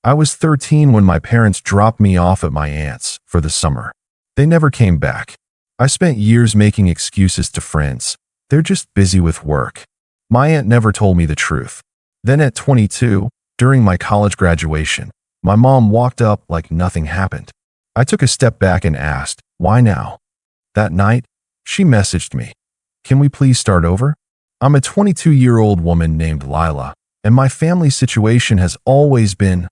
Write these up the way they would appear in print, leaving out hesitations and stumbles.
I was 13 when my parents dropped me off at my aunt's for the summer. They never came back. I spent years making excuses to friends. They're just busy with work. My aunt never told me the truth. Then at 22, during my college graduation, my mom walked up like nothing happened. I took a step back and asked, "Why now?" That night, she messaged me, "Can we please start over?" I'm a 22-year-old woman named Lila, and my family situation has always been,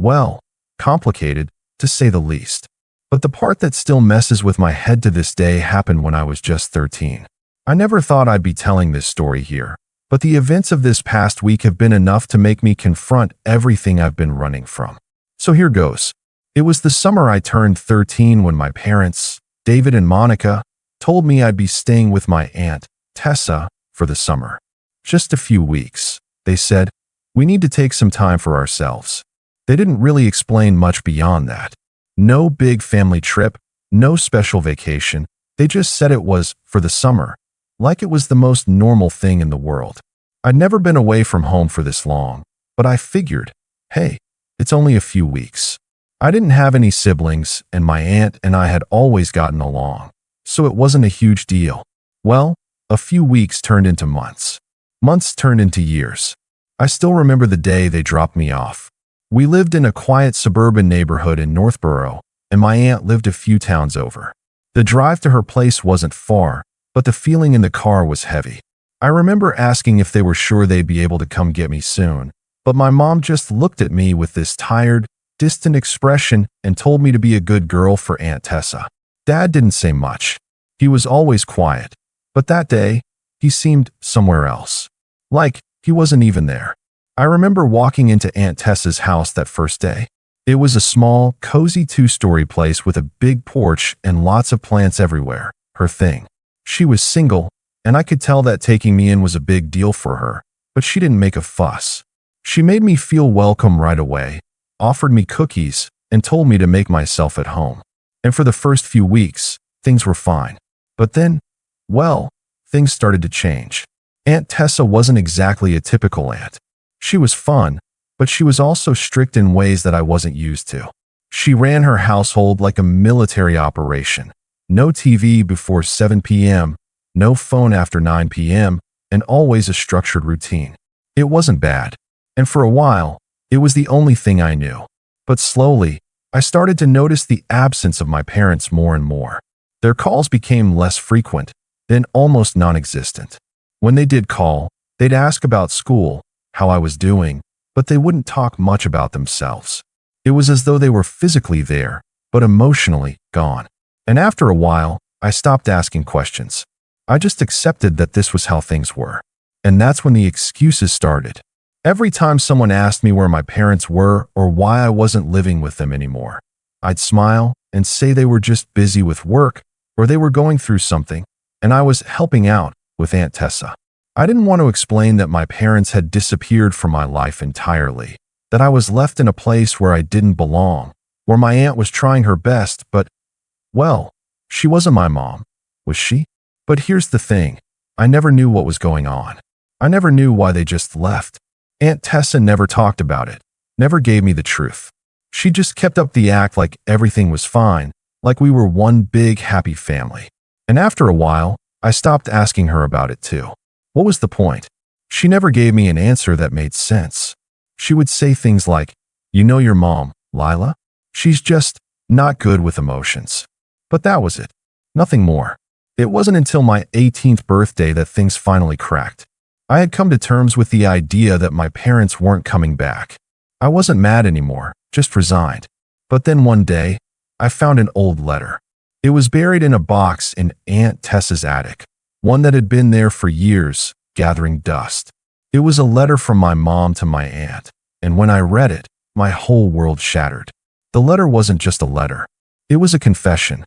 well, complicated, to say the least. But the part that still messes with my head to this day happened when I was just 13. I never thought I'd be telling this story here, but the events of this past week have been enough to make me confront everything I've been running from. So here goes. It was the summer I turned 13 when my parents, David and Monica, told me I'd be staying with my aunt, Tessa, for the summer. Just a few weeks, they said. We need to take some time for ourselves. They didn't really explain much beyond that. No big family trip, no special vacation. They just said it was for the summer, like it was the most normal thing in the world. I'd never been away from home for this long, but I figured, hey, it's only a few weeks. I didn't have any siblings, and my aunt and I had always gotten along, so it wasn't a huge deal. Well, a few weeks turned into months. Months turned into years. I still remember the day they dropped me off. We lived in a quiet suburban neighborhood in Northborough, and my aunt lived a few towns over. The drive to her place wasn't far, but the feeling in the car was heavy. I remember asking if they were sure they'd be able to come get me soon, but my mom just looked at me with this tired, distant expression and told me to be a good girl for Aunt Tessa. Dad didn't say much. He was always quiet, but that day, he seemed somewhere else. Like he wasn't even there. I remember walking into Aunt Tessa's house that first day. It was a small, cozy two-story place with a big porch and lots of plants everywhere, her thing. She was single, and I could tell that taking me in was a big deal for her, but she didn't make a fuss. She made me feel welcome right away, offered me cookies, and told me to make myself at home. And for the first few weeks, things were fine. But then, well, things started to change. Aunt Tessa wasn't exactly a typical aunt. She was fun, but she was also strict in ways that I wasn't used to. She ran her household like a military operation. No TV before 7 p.m., no phone after 9 p.m., and always a structured routine. It wasn't bad, and for a while, it was the only thing I knew. But slowly, I started to notice the absence of my parents more and more. Their calls became less frequent, then almost non-existent. When they did call, they'd ask about school, how I was doing, but they wouldn't talk much about themselves. It was as though they were physically there, but emotionally gone. And after a while, I stopped asking questions. I just accepted that this was how things were. And that's when the excuses started. Every time someone asked me where my parents were or why I wasn't living with them anymore, I'd smile and say they were just busy with work or they were going through something, and I was helping out with Aunt Tessa. I didn't want to explain that my parents had disappeared from my life entirely, that I was left in a place where I didn't belong, where my aunt was trying her best, but, well, she wasn't my mom, was she? But here's the thing, I never knew what was going on. I never knew why they just left. Aunt Tessa never talked about it, never gave me the truth. She just kept up the act like everything was fine, like we were one big happy family. And after a while, I stopped asking her about it too. What was the point? She never gave me an answer that made sense. She would say things like, "You know your mom, Lila? She's just not good with emotions." But that was it. Nothing more. It wasn't until my 18th birthday that things finally cracked. I had come to terms with the idea that my parents weren't coming back. I wasn't mad anymore, just resigned. But then one day, I found an old letter. It was buried in a box in Aunt Tessa's attic, one that had been there for years, gathering dust. It was a letter from my mom to my aunt, and when I read it, my whole world shattered. The letter wasn't just a letter. It was a confession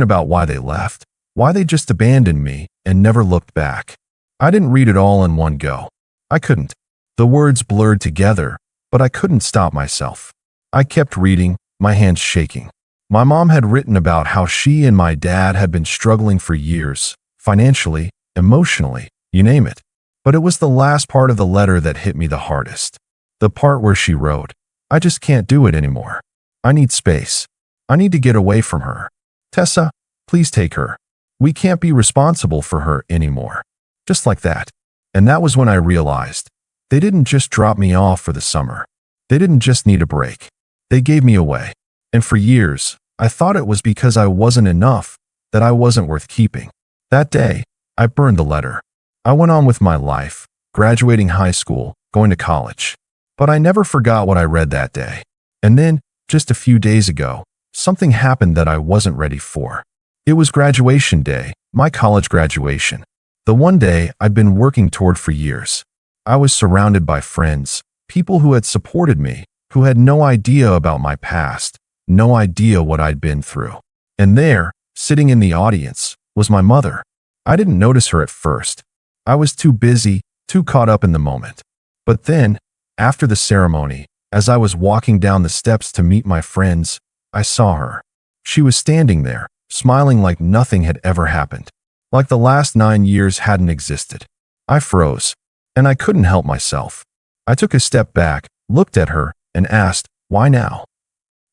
about why they left, why they just abandoned me and never looked back. I didn't read it all in one go. I couldn't. The words blurred together, but I couldn't stop myself. I kept reading, my hands shaking. My mom had written about how she and my dad had been struggling for years, financially, emotionally, you name it. But it was the last part of the letter that hit me the hardest. The part where she wrote, I just can't do it anymore. I need space. I need to get away from her. Tessa, please take her. We can't be responsible for her anymore. Just like that. And that was when I realized they didn't just drop me off for the summer. They didn't just need a break. They gave me away. And for years, I thought it was because I wasn't enough, that I wasn't worth keeping. That day, I burned the letter. I went on with my life, graduating high school, going to college. But I never forgot what I read that day. And then, just a few days ago, something happened that I wasn't ready for. It was graduation day, my college graduation. The one day I'd been working toward for years. I was surrounded by friends, people who had supported me, who had no idea about my past, no idea what I'd been through. And there, sitting in the audience, was my mother. I didn't notice her at first. I was too busy, too caught up in the moment. But then, after the ceremony, as I was walking down the steps to meet my friends, I saw her. She was standing there, smiling like nothing had ever happened, like the last 9 years hadn't existed. I froze, and I couldn't help myself. I took a step back, looked at her, and asked, "Why now?"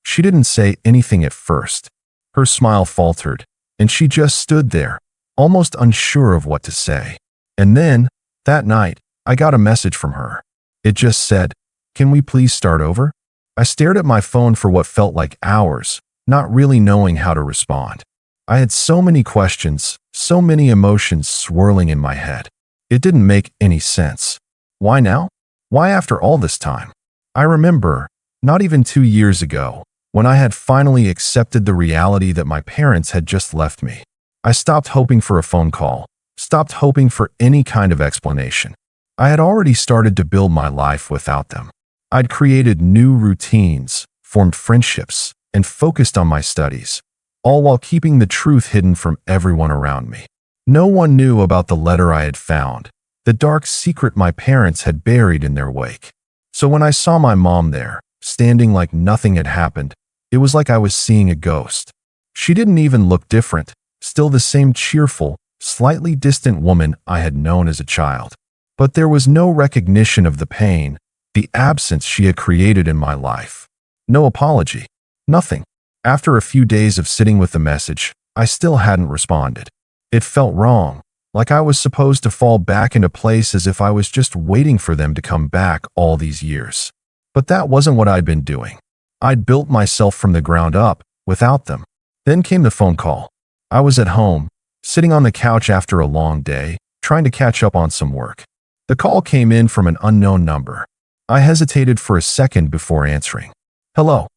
She didn't say anything at first. Her smile faltered, and she just stood there, almost unsure of what to say. And then, that night, I got a message from her. It just said, "Can we please start over?" I stared at my phone for what felt like hours, not really knowing how to respond. I had so many questions, so many emotions swirling in my head. It didn't make any sense. Why now? Why after all this time? I remember, not even 2 years ago, when I had finally accepted the reality that my parents had just left me. I stopped hoping for a phone call, stopped hoping for any kind of explanation. I had already started to build my life without them. I'd created new routines, formed friendships, and focused on my studies, all while keeping the truth hidden from everyone around me. No one knew about the letter I had found, the dark secret my parents had buried in their wake. So when I saw my mom there, standing like nothing had happened, it was like I was seeing a ghost. She didn't even look different, still the same cheerful, slightly distant woman I had known as a child. But there was no recognition of the pain, the absence she had created in my life. No apology. Nothing. After a few days of sitting with the message, I still hadn't responded. It felt wrong, like I was supposed to fall back into place as if I was just waiting for them to come back all these years. But that wasn't what I'd been doing. I'd built myself from the ground up, without them. Then came the phone call. I was at home, sitting on the couch after a long day, trying to catch up on some work. The call came in from an unknown number. I hesitated for a second before answering. "Hello.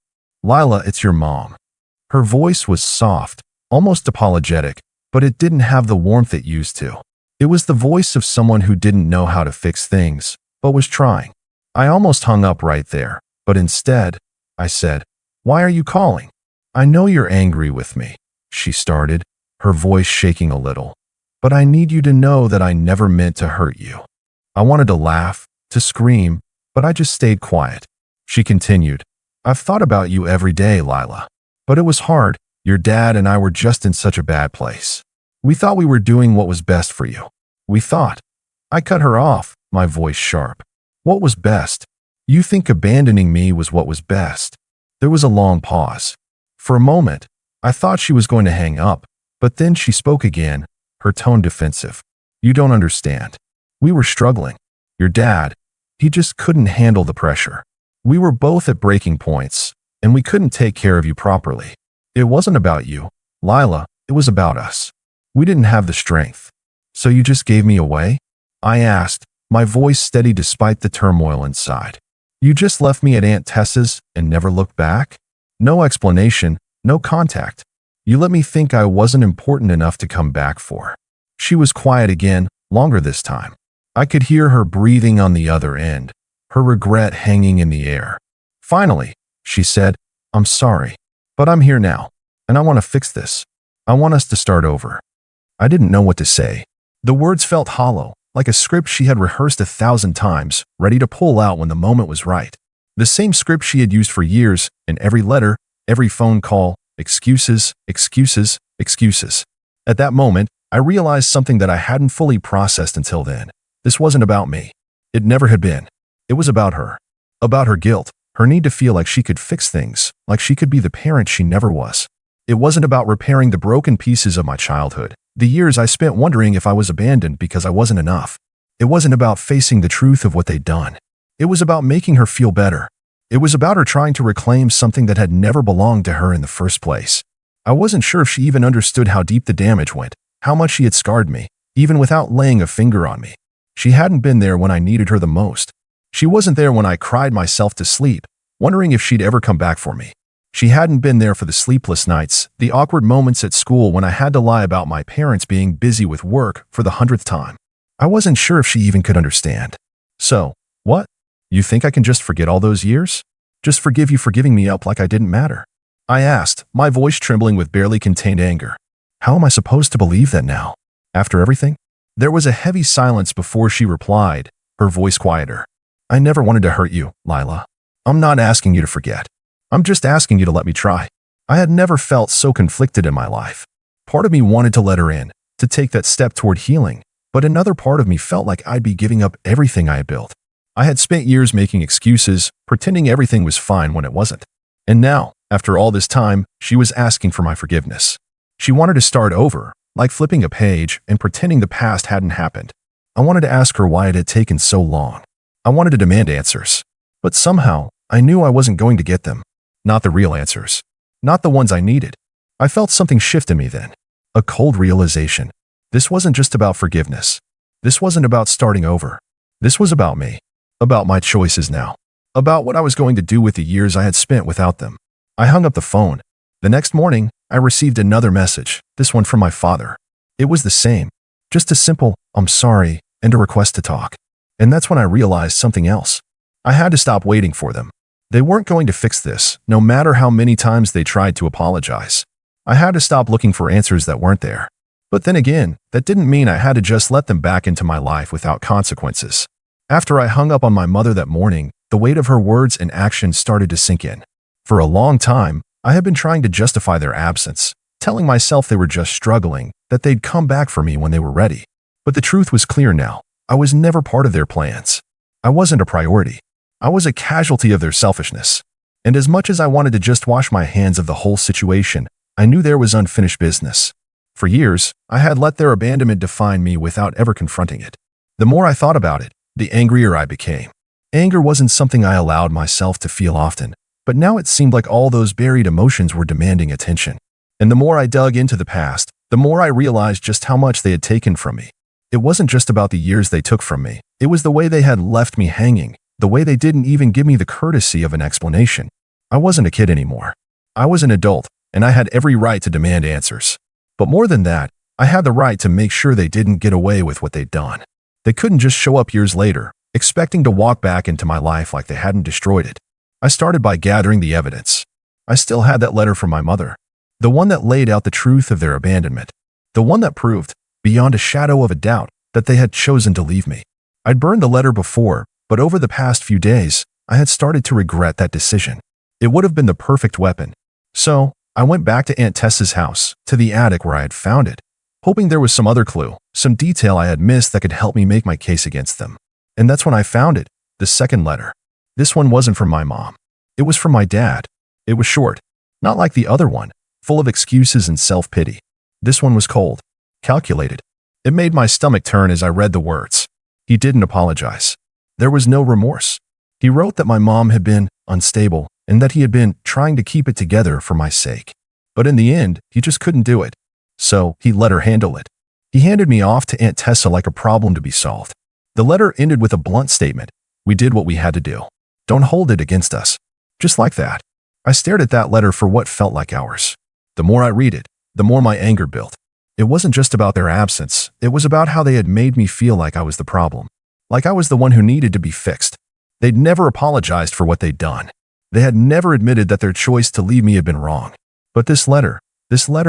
Lila, it's your mom." Her voice was soft, almost apologetic, but it didn't have the warmth it used to. It was the voice of someone who didn't know how to fix things, but was trying. I almost hung up right there, but instead, I said, "Why are you calling?" "I know you're angry with me," she started, her voice shaking a little. "But I need you to know that I never meant to hurt you." I wanted to laugh, to scream, but I just stayed quiet. She continued, "I've thought about you every day, Lila. But it was hard. Your dad and I were just in such a bad place. We thought we were doing what was best for you. We thought." I cut her off, my voice sharp. "What was best? You think abandoning me was what was best?" There was a long pause. For a moment, I thought she was going to hang up, but then she spoke again, her tone defensive. "You don't understand. We were struggling. Your dad, he just couldn't handle the pressure. We were both at breaking points, and we couldn't take care of you properly. It wasn't about you, Lila, it was about us. We didn't have the strength. So you just gave me away?" I asked, my voice steady despite the turmoil inside. "You just left me at Aunt Tessa's and never looked back? No explanation, no contact. You let me think I wasn't important enough to come back for." She was quiet again, longer this time. I could hear her breathing on the other end, her regret hanging in the air. Finally, she said, "I'm sorry, but I'm here now, and I want to fix this. I want us to start over." I didn't know what to say. The words felt hollow, like a script she had rehearsed 1,000 times, ready to pull out when the moment was right. The same script she had used for years, in every letter, every phone call, excuses, excuses, excuses. At that moment, I realized something that I hadn't fully processed until then. This wasn't about me. It never had been. It was about her. About her guilt, Her need to feel like she could fix things, like she could be the parent she never was. It wasn't about repairing the broken pieces of my childhood, the years I spent wondering if I was abandoned because I wasn't enough. It wasn't about facing the truth of what they'd done. It was about making her feel better. It was about her trying to reclaim something that had never belonged to her in the first place. I wasn't sure if she even understood how deep the damage went, how much she had scarred me, even without laying a finger on me. She hadn't been there when I needed her the most. She wasn't there when I cried myself to sleep, wondering if she'd ever come back for me. She hadn't been there for the sleepless nights, the awkward moments at school when I had to lie about my parents being busy with work for the 100th time. I wasn't sure if she even could understand. So, what? You think I can just forget all those years? Just forgive you for giving me up like I didn't matter? I asked, my voice trembling with barely contained anger. How am I supposed to believe that now? After everything? There was a heavy silence before she replied, her voice quieter. I never wanted to hurt you, Lila. I'm not asking you to forget. I'm just asking you to let me try. I had never felt so conflicted in my life. Part of me wanted to let her in, to take that step toward healing, but another part of me felt like I'd be giving up everything I had built. I had spent years making excuses, pretending everything was fine when it wasn't. And now, after all this time, she was asking for my forgiveness. She wanted to start over, like flipping a page and pretending the past hadn't happened. I wanted to ask her why it had taken so long. I wanted to demand answers. But somehow, I knew I wasn't going to get them. Not the real answers. Not the ones I needed. I felt something shift in me then. A cold realization. This wasn't just about forgiveness. This wasn't about starting over. This was about me. About my choices now. About what I was going to do with the years I had spent without them. I hung up the phone. The next morning, I received another message, this one from my father. It was the same. Just a simple, I'm sorry, and a request to talk. And that's when I realized something else. I had to stop waiting for them. They weren't going to fix this, no matter how many times they tried to apologize. I had to stop looking for answers that weren't there. But then again, that didn't mean I had to just let them back into my life without consequences. After I hung up on my mother that morning, the weight of her words and actions started to sink in. For a long time, I had been trying to justify their absence, telling myself they were just struggling, that they'd come back for me when they were ready. But the truth was clear now. I was never part of their plans. I wasn't a priority. I was a casualty of their selfishness. And as much as I wanted to just wash my hands of the whole situation, I knew there was unfinished business. For years, I had let their abandonment define me without ever confronting it. The more I thought about it, the angrier I became. Anger wasn't something I allowed myself to feel often, but now it seemed like all those buried emotions were demanding attention. And the more I dug into the past, the more I realized just how much they had taken from me. It wasn't just about the years they took from me. It was the way they had left me hanging, the way they didn't even give me the courtesy of an explanation. I wasn't a kid anymore. I was an adult, and I had every right to demand answers. But more than that, I had the right to make sure they didn't get away with what they'd done. They couldn't just show up years later, expecting to walk back into my life like they hadn't destroyed it. I started by gathering the evidence. I still had that letter from my mother, the one that laid out the truth of their abandonment, the one that proved, beyond a shadow of a doubt, that they had chosen to leave me. I'd burned the letter before, but over the past few days, I had started to regret that decision. It would have been the perfect weapon. So, I went back to Aunt Tessa's house, to the attic where I had found it, hoping there was some other clue, some detail I had missed that could help me make my case against them. And that's when I found it, the second letter. This one wasn't from my mom. It was from my dad. It was short, not like the other one, full of excuses and self-pity. This one was cold, calculated. It made my stomach turn as I read the words. He didn't apologize. There was no remorse. He wrote that my mom had been unstable and that he had been trying to keep it together for my sake. But in the end, he just couldn't do it. So he let her handle it. He handed me off to Aunt Tessa like a problem to be solved. The letter ended with a blunt statement. We did what we had to do. Don't hold it against us. Just like that. I stared at that letter for what felt like hours. The more I read it, the more my anger built. It wasn't just about their absence. It was about how they had made me feel like I was the problem. Like I was the one who needed to be fixed. They'd never apologized for what they'd done. They had never admitted that their choice to leave me had been wrong. But this letter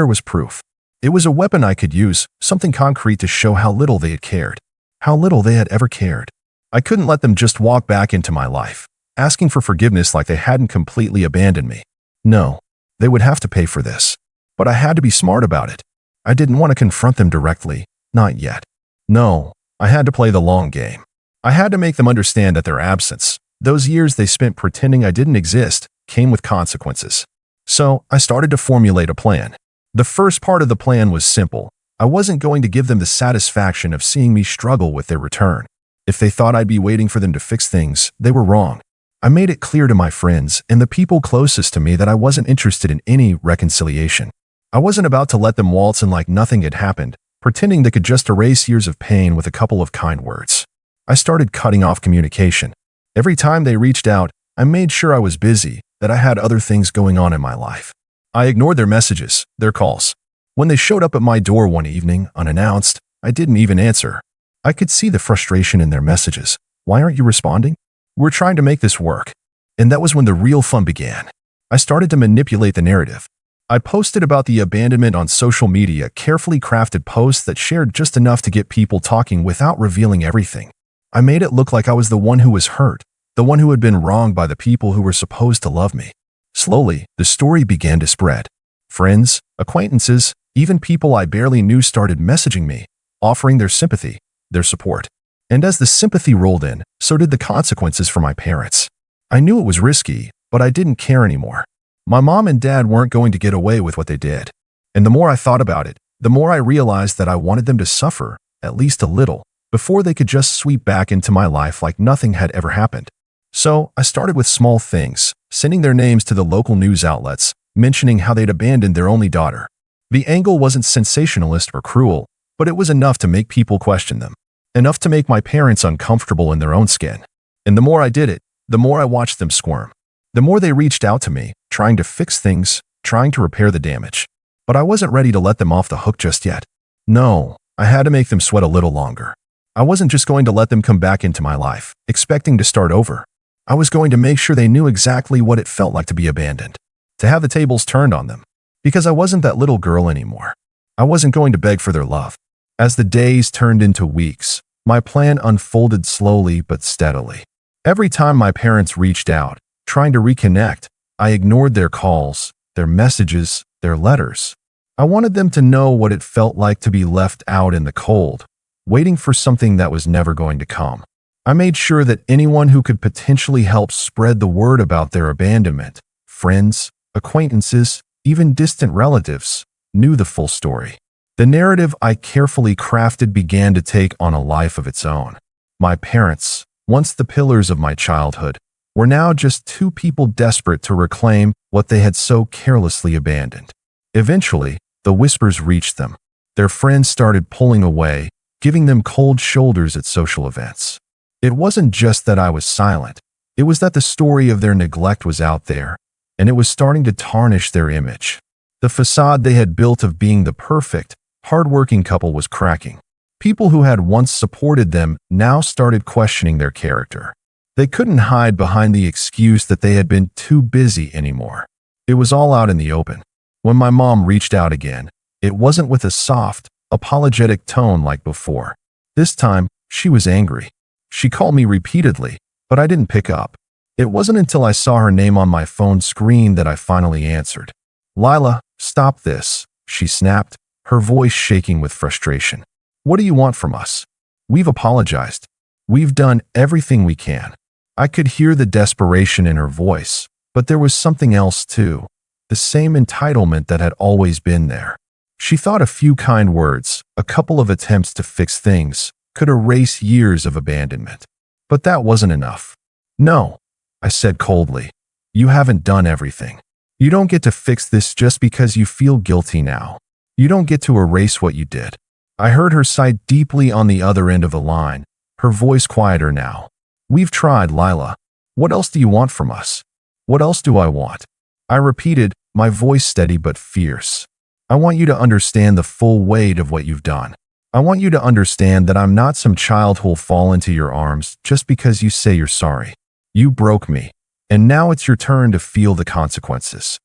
was proof. It was a weapon I could use, something concrete to show how little they had cared. How little they had ever cared. I couldn't let them just walk back into my life, asking for forgiveness like they hadn't completely abandoned me. No, they would have to pay for this. But I had to be smart about it. I didn't want to confront them directly, not yet. No, I had to play the long game. I had to make them understand that their absence, Those years they spent pretending I didn't exist came with consequences. So I started to formulate a plan. The first part of the plan was simple. I wasn't going to give them the satisfaction of seeing me struggle with their return. If they thought I'd be waiting for them to fix things, they were wrong. I made it clear to my friends and the people closest to me that I wasn't interested in any reconciliation. I wasn't about to let them waltz in like nothing had happened, pretending they could just erase years of pain with a couple of kind words. I started cutting off communication. Every time they reached out, I made sure I was busy, that I had other things going on in my life. I ignored their messages, their calls. When they showed up at my door one evening, unannounced, I didn't even answer. I could see the frustration in their messages. Why aren't you responding? We're trying to make this work. And that was when the real fun began. I started to manipulate the narrative. I posted about the abandonment on social media, carefully crafted posts that shared just enough to get people talking without revealing everything. I made it look like I was the one who was hurt, the one who had been wronged by the people who were supposed to love me. Slowly, the story began to spread. Friends, acquaintances, even people I barely knew started messaging me, offering their sympathy, their support. And as the sympathy rolled in, so did the consequences for my parents. I knew it was risky, but I didn't care anymore. My mom and dad weren't going to get away with what they did. And the more I thought about it, the more I realized that I wanted them to suffer, at least a little, before they could just sweep back into my life like nothing had ever happened. So I started with small things, sending their names to the local news outlets, mentioning how they'd abandoned their only daughter. The angle wasn't sensationalist or cruel, but it was enough to make people question them. Enough to make my parents uncomfortable in their own skin. And the more I did it, the more I watched them squirm. The more they reached out to me, trying to fix things, trying to repair the damage. But I wasn't ready to let them off the hook just yet. No, I had to make them sweat a little longer. I wasn't just going to let them come back into my life, expecting to start over. I was going to make sure they knew exactly what it felt like to be abandoned, to have the tables turned on them. Because I wasn't that little girl anymore. I wasn't going to beg for their love. As the days turned into weeks, my plan unfolded slowly but steadily. Every time my parents reached out, trying to reconnect, I ignored their calls, their messages, their letters. I wanted them to know what it felt like to be left out in the cold, waiting for something that was never going to come. I made sure that anyone who could potentially help spread the word about their abandonment, friends, acquaintances, even distant relatives, knew the full story. The narrative I carefully crafted began to take on a life of its own. My parents, once the pillars of my childhood, were now just two people desperate to reclaim what they had so carelessly abandoned. Eventually, the whispers reached them. Their friends started pulling away, giving them cold shoulders at social events. It wasn't just that I was silent. It was that the story of their neglect was out there, and it was starting to tarnish their image. The facade they had built of being the perfect, hardworking couple was cracking. People who had once supported them now started questioning their character. They couldn't hide behind the excuse that they had been too busy anymore. It was all out in the open. When my mom reached out again, it wasn't with a soft, apologetic tone like before. This time, she was angry. She called me repeatedly, but I didn't pick up. It wasn't until I saw her name on my phone screen that I finally answered. "Lila, stop this," she snapped, her voice shaking with frustration. "What do you want from us? We've apologized. We've done everything we can." I could hear the desperation in her voice, but there was something else too, the same entitlement that had always been there. She thought a few kind words, a couple of attempts to fix things, could erase years of abandonment. But that wasn't enough. "No," I said coldly. "You haven't done everything. You don't get to fix this just because you feel guilty now. You don't get to erase what you did." I heard her sigh deeply on the other end of the line, her voice quieter now. "We've tried, Lila. What else do you want from us?" "What else do I want?" I repeated, my voice steady but fierce. "I want you to understand the full weight of what you've done. I want you to understand that I'm not some child who'll fall into your arms just because you say you're sorry. You broke me, and now it's your turn to feel the consequences."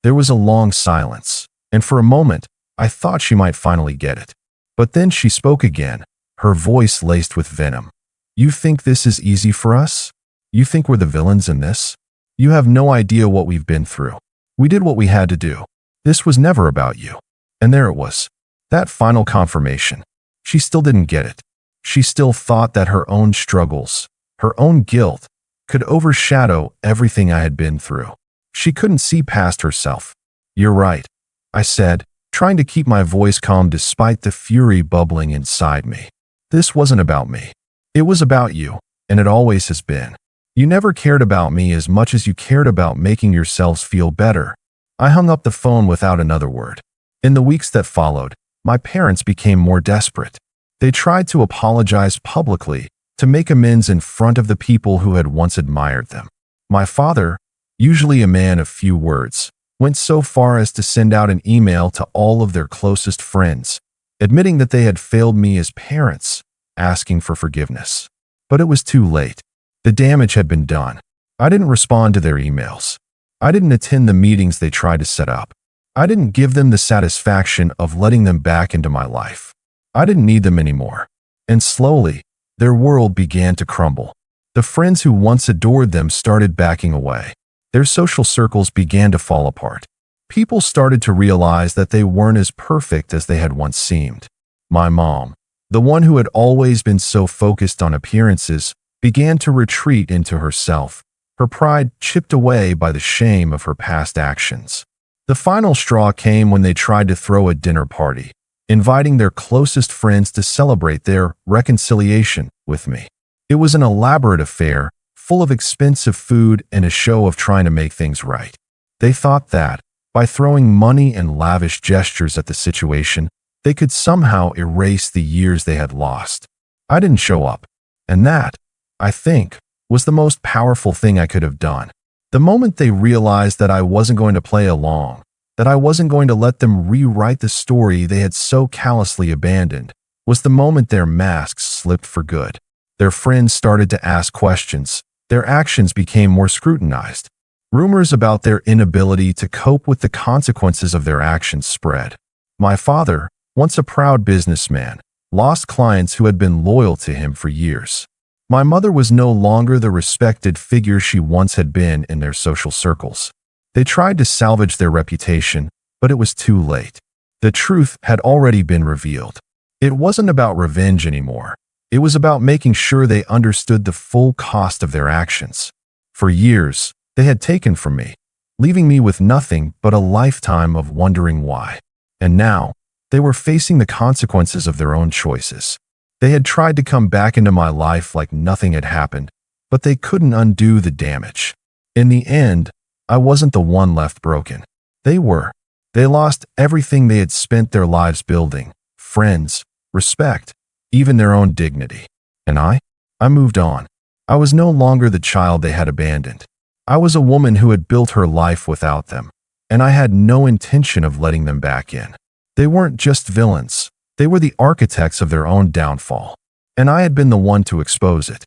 There was a long silence, and for a moment, I thought she might finally get it. But then she spoke again, her voice laced with venom. "You think this is easy for us? You think we're the villains in this? You have no idea what we've been through. We did what we had to do. This was never about you." And there it was. That final confirmation. She still didn't get it. She still thought that her own struggles, her own guilt, could overshadow everything I had been through. She couldn't see past herself. "You're right," I said, trying to keep my voice calm despite the fury bubbling inside me. "This wasn't about me. It was about you, and it always has been. You never cared about me as much as you cared about making yourselves feel better." I hung up the phone without another word. In the weeks that followed, my parents became more desperate. They tried to apologize publicly, to make amends in front of the people who had once admired them. My father, usually a man of few words, went so far as to send out an email to all of their closest friends, admitting that they had failed me as parents, asking for forgiveness. But it was too late. The damage had been done. I didn't respond to their emails. I didn't attend the meetings they tried to set up. I didn't give them the satisfaction of letting them back into my life. I didn't need them anymore. And slowly, their world began to crumble. The friends who once adored them started backing away. Their social circles began to fall apart. People started to realize that they weren't as perfect as they had once seemed. My mom, the one who had always been so focused on appearances, began to retreat into herself, her pride chipped away by the shame of her past actions. The final straw came when they tried to throw a dinner party, inviting their closest friends to celebrate their reconciliation with me. It was an elaborate affair, full of expensive food and a show of trying to make things right. They thought that, by throwing money and lavish gestures at the situation, they could somehow erase the years they had lost. I didn't show up, and that, I think, was the most powerful thing I could have done. The moment they realized that I wasn't going to play along, that I wasn't going to let them rewrite the story they had so callously abandoned, was the moment their masks slipped for good. Their friends started to ask questions. Their actions became more scrutinized. Rumors about their inability to cope with the consequences of their actions spread. My father, once a proud businessman, lost clients who had been loyal to him for years. My mother was no longer the respected figure she once had been in their social circles. They tried to salvage their reputation, but it was too late. The truth had already been revealed. It wasn't about revenge anymore. It was about making sure they understood the full cost of their actions. For years, they had taken from me, leaving me with nothing but a lifetime of wondering why. And now, they were facing the consequences of their own choices. They had tried to come back into my life like nothing had happened, but they couldn't undo the damage. In the end, I wasn't the one left broken. They were. They lost everything they had spent their lives building: friends, respect, even their own dignity. And I moved on. I was no longer the child they had abandoned. I was a woman who had built her life without them, and I had no intention of letting them back in. They weren't just villains. They were the architects of their own downfall, and I had been the one to expose it.